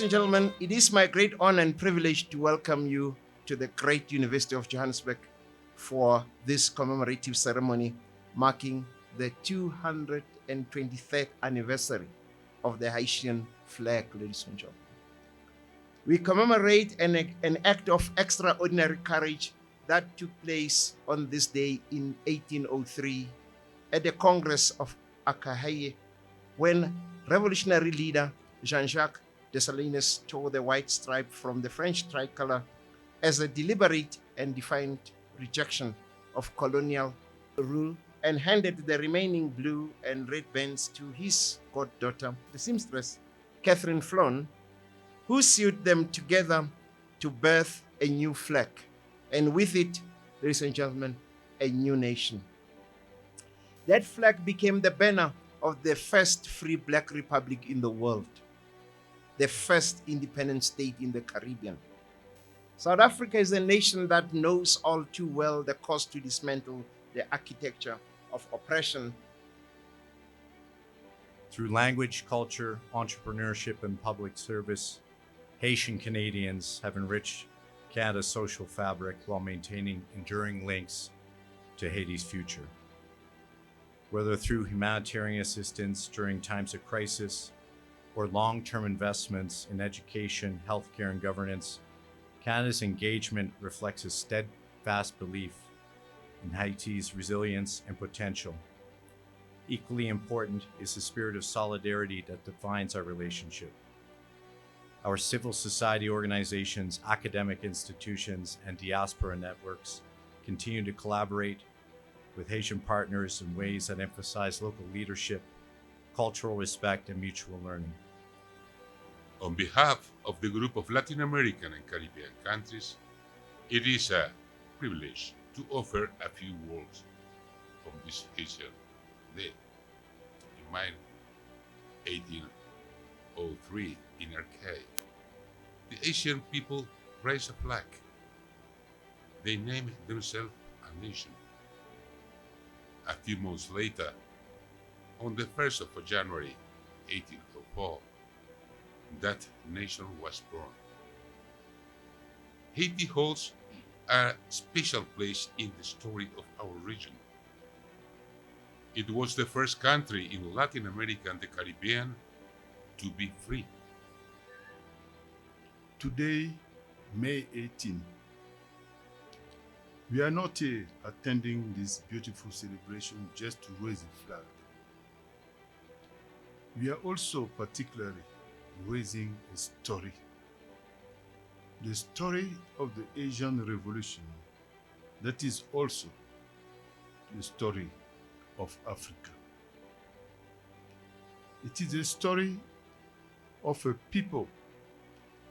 and gentlemen, it is my great honor and privilege to welcome you to the great University of Johannesburg for this commemorative ceremony marking the 223rd anniversary of the Haitian Flag, ladies and gentlemen. We commemorate an act of extraordinary courage that took place on this day in 1803 at the Congress of Akahaye, when revolutionary leader Jean-Jacques Dessalines tore the white stripe from the French tricolor as a deliberate and defiant rejection of colonial rule, and handed the remaining blue and red bands to his goddaughter, the seamstress, Catherine Flon, who sewed them together to birth a new flag, and with it, ladies and gentlemen, a new nation. That flag became the banner of the first free black republic in the world, the first independent state in the Caribbean. South Africa is a nation that knows all too well the cost to dismantle the architecture of oppression. Through language, culture, entrepreneurship, and public service, Haitian Canadians have enriched Canada's social fabric while maintaining enduring links to Haiti's future. Whether through humanitarian assistance during times of crisis or long-term investments in education, healthcare, and governance, Canada's engagement reflects a steadfast belief in Haiti's resilience and potential. Equally important is the spirit of solidarity that defines our relationship. Our civil society organizations, academic institutions, and diaspora networks continue to collaborate with Haitian partners in ways that emphasize local leadership, cultural respect, and mutual learning. On behalf of the group of Latin American and Caribbean countries, it is a privilege to offer a few words on this Haitian Day. In my 1803 in Arcade, the Haitian people raised a flag. They named themselves a nation. A few months later, on the 1st of January 1804, that nation was born. Haiti holds a special place in the story of our region. It was the first country in Latin America and the Caribbean to be free. Today, May 18, we are not attending this beautiful celebration just to raise a flag. We are also particularly raising a story. The story of the Asian Revolution that is also the story of Africa. It is a story of a people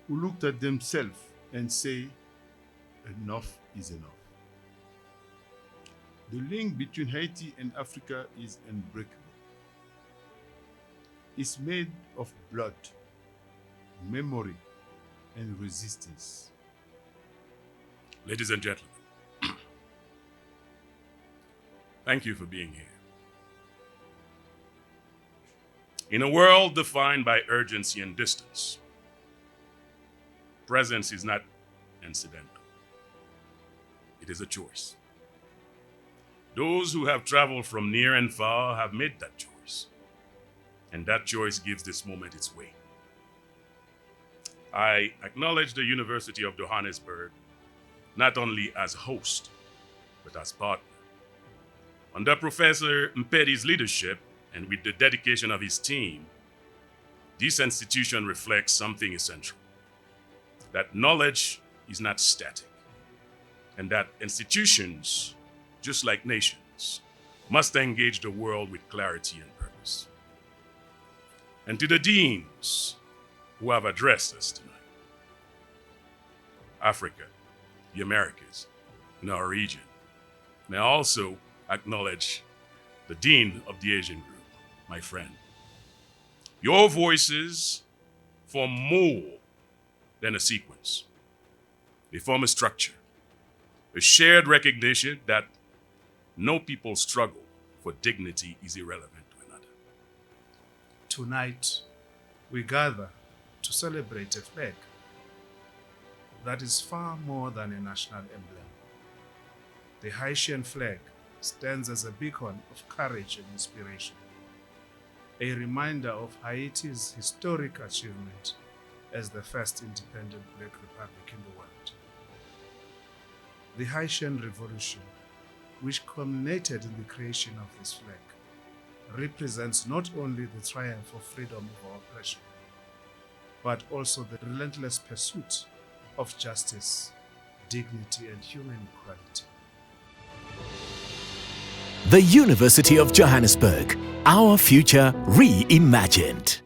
who looked at themselves and say, enough is enough. The link between Haiti and Africa is unbreakable. It's made of blood, memory, and resistance. Ladies and gentlemen, thank you for being here. In a world defined by urgency and distance, presence is not incidental. It is a choice. Those who have traveled from near and far have made that choice, and that choice gives this moment its weight. I acknowledge the University of Johannesburg not only as host, but as partner. Under Professor Mpedi's leadership and with the dedication of his team, this institution reflects something essential: that knowledge is not static, and that institutions, just like nations, must engage the world with clarity and purpose. And to the deans who have addressed us tonight, Africa, the Americas, and our region, may I also acknowledge the Dean of the Asian Group, my friend. Your voices form more than a sequence. They form a structure, a shared recognition that no people's struggle for dignity is irrelevant to another. Tonight, we gather to celebrate a flag that is far more than a national emblem. The Haitian flag stands as a beacon of courage and inspiration, a reminder of Haiti's historic achievement as the first independent Black republic in the world. The Haitian Revolution, which culminated in the creation of this flag, represents not only the triumph of freedom over oppression, but also the relentless pursuit of justice, dignity, and human equality. The University of Johannesburg, our future reimagined.